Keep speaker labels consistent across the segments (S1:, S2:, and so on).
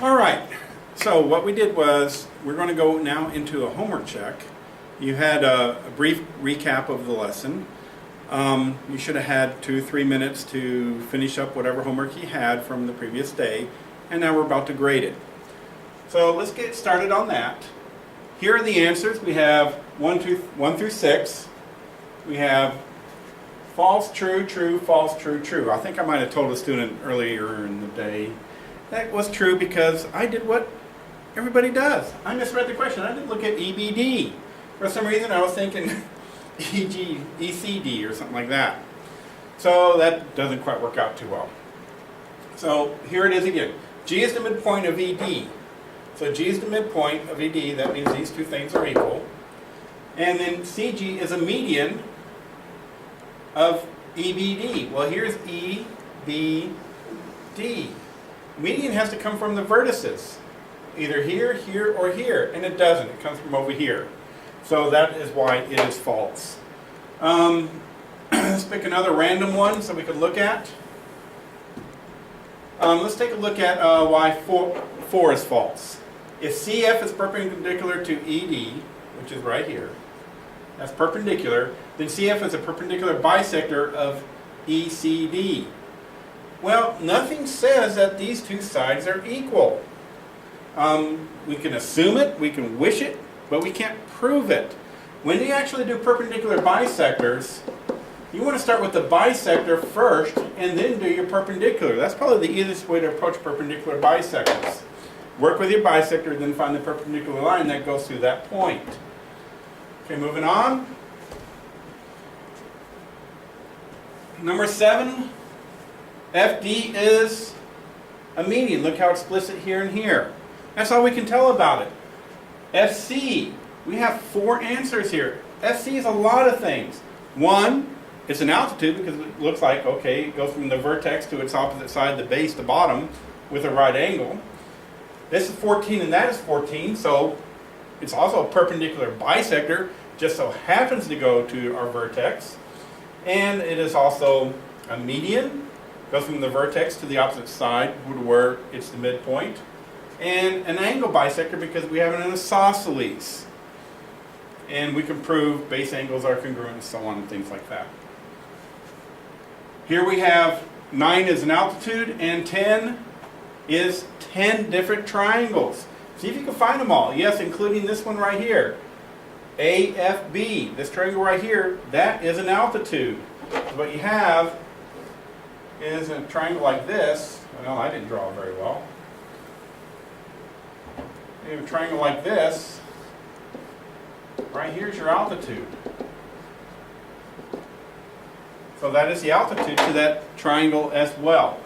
S1: All right, so what we did was we're going to go now into a homework check. You had a brief recap of the lesson. You should have had 2-3 minutes to finish up whatever homework you had from the previous day, and now we're about to grade it. So let's get started on that. Here are the answers. We have 1 through 6. We have false, true, true, false, true, true. I think I might have told a student earlier in the day that was true because I did what everybody does. I misread the question. I didn't look at EBD. For some reason I was thinking ECD or something like that. So that doesn't quite work out too well. So here it is again. G is the midpoint of ED. So G is the midpoint of ED. That means these two things are equal. And then CG is a median of EBD. Well, here's EBD. Median has to come from the vertices. Either here, here, or here. And it doesn't. It comes from over here. So that is why it is false. Let's pick another random one so we can look at. Let's take a look at why 4 is false. If CF is perpendicular to ED, which is right here, that's perpendicular, then CF is a perpendicular bisector of ECD. Well, nothing says that these two sides are equal. We can assume it, we can wish it, but we can't prove it. When you actually do perpendicular bisectors, you want to start with the bisector first and then do your perpendicular. That's probably the easiest way to approach perpendicular bisectors. Work with your bisector, then find the perpendicular line that goes through that point. Okay, moving on. Number 7, FD is a median. Look how explicit here and here. That's all we can tell about it. FC, we have 4 answers here. FC is a lot of things. 1, it's an altitude because it looks like, okay, it goes from the vertex to its opposite side, the base to bottom, with a right angle. This is 14 and that is 14, so it's also a perpendicular bisector, just so happens to go to our vertex. And it is also a median, goes from the vertex to the opposite side where it's the midpoint. And an angle bisector because we have an isosceles. And we can prove base angles are congruent and so on and things like that. Here we have 9 is an altitude and 10 is 10 different triangles. See if you can find them all. Yes, including this one right here. AFB, this triangle right here, that is an altitude. So what you have is a triangle like this. Well, I didn't draw it very well. You have a triangle like this. Right here's your altitude. So that is the altitude to that triangle as well.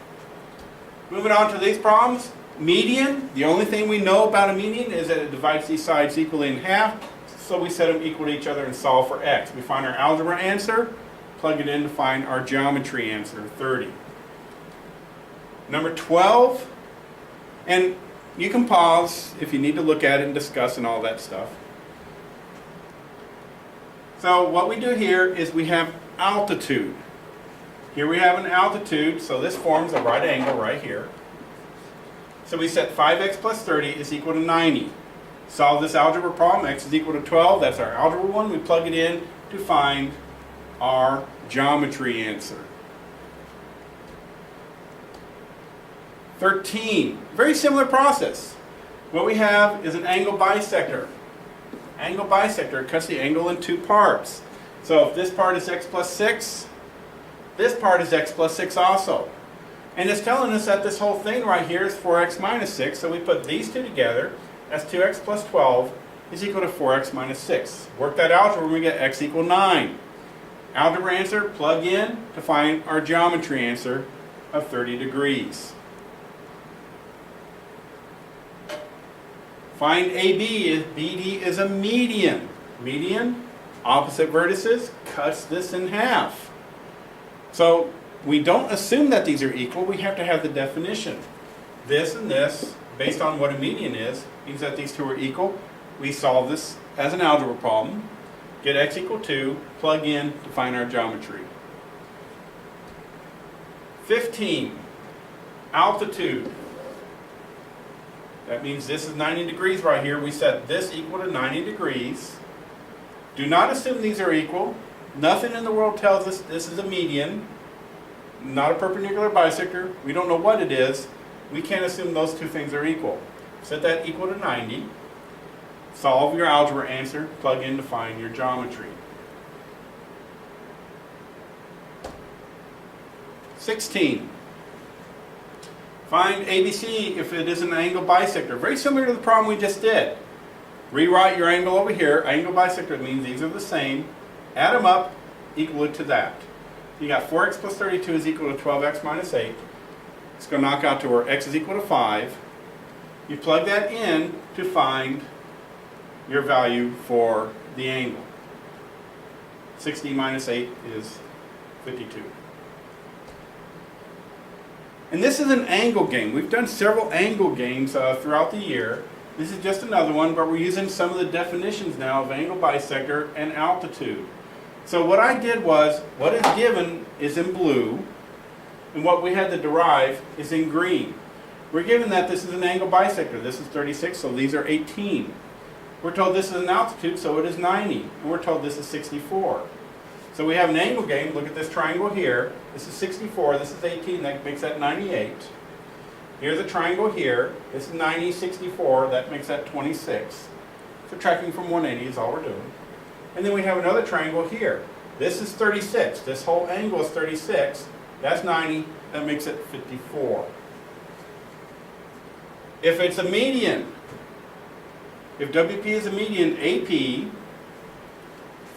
S1: Moving on to these problems. Median, the only thing we know about a median is that it divides these sides equally in half. So we set them equal to each other and solve for x. We find our algebra answer, plug it in to find our geometry answer, 30. Number 12, and you can pause if you need to look at it and discuss and all that stuff. So what we do here is we have altitude. Here we have an altitude, so this forms a right angle right here. So we set 5x plus 30 is equal to 90. Solve this algebra problem, x is equal to 12, that's our algebra one. We plug it in to find our geometry answer. 13, very similar process. What we have is an angle bisector. Angle bisector cuts the angle in 2 parts. So if this part is x plus 6, this part is x plus 6 also. And it's telling us that this whole thing right here is 4x minus 6, so we put these two together. That's 2x plus 12 is equal to 4x minus 6. Work that algebra and we get x equal 9. Algebra answer, plug in to find our geometry answer of 30 degrees. Find AB, BD is a median. Median, opposite vertices, cuts this in half. So we don't assume that these are equal, we have to have the definition. This and this, based on what a median is, means that these two are equal. We solve this as an algebra problem, get x equal 2, plug in to find our geometry. 15, altitude. That means this is 90 degrees right here. We set this equal to 90 degrees. Do not assume these are equal. Nothing in the world tells us this is a median, not a perpendicular bisector. We don't know what it is. We can't assume those two things are equal. Set that equal to 90. Solve your algebra answer. Plug in to find your geometry. 16. Find ABC if it is an angle bisector. Very similar to the problem we just did. Rewrite your angle over here. Angle bisector means these are the same. Add them up, equal it to that. You got 4x plus 32 is equal to 12x minus 8. It's going to knock out to where x is equal to 5. You plug that in to find your value for the angle. 60 minus 8 is 52. And this is an angle game. We've done several angle games throughout the year. This is just another one, but we're using some of the definitions now of angle bisector and altitude. So what I did was, what is given is in blue, and what we had to derive is in green. We're given that this is an angle bisector. This is 36, so these are 18. We're told this is an altitude, so it is 90. And we're told this is 64. So we have an angle game. Look at this triangle here. This is 64. This is 18. That makes that 98. Here's a triangle here. This is 90, 64. That makes that 26. Subtracting from 180 is all we're doing. And then we have another triangle here. This is 36. This whole angle is 36. That's 90. That makes it 54. If it's a median, if WP is a median, AP,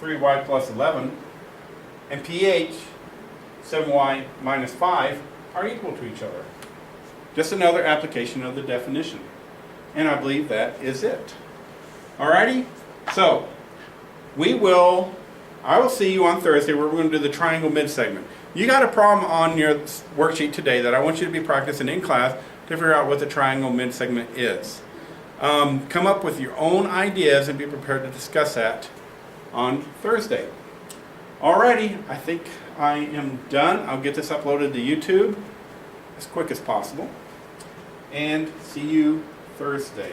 S1: 3y plus 11, and pH, 7y minus 5, are equal to each other. Just another application of the definition. And I believe that is it. Alrighty? So, I will see you on Thursday where we're going to do the triangle mid-segment. You got a problem on your worksheet today that I want you to be practicing in class to figure out what the triangle mid-segment is. Come up with your own ideas and be prepared to discuss that on Thursday. Alrighty, I think I am done. I'll get this uploaded to YouTube as quick as possible. And see you Thursday.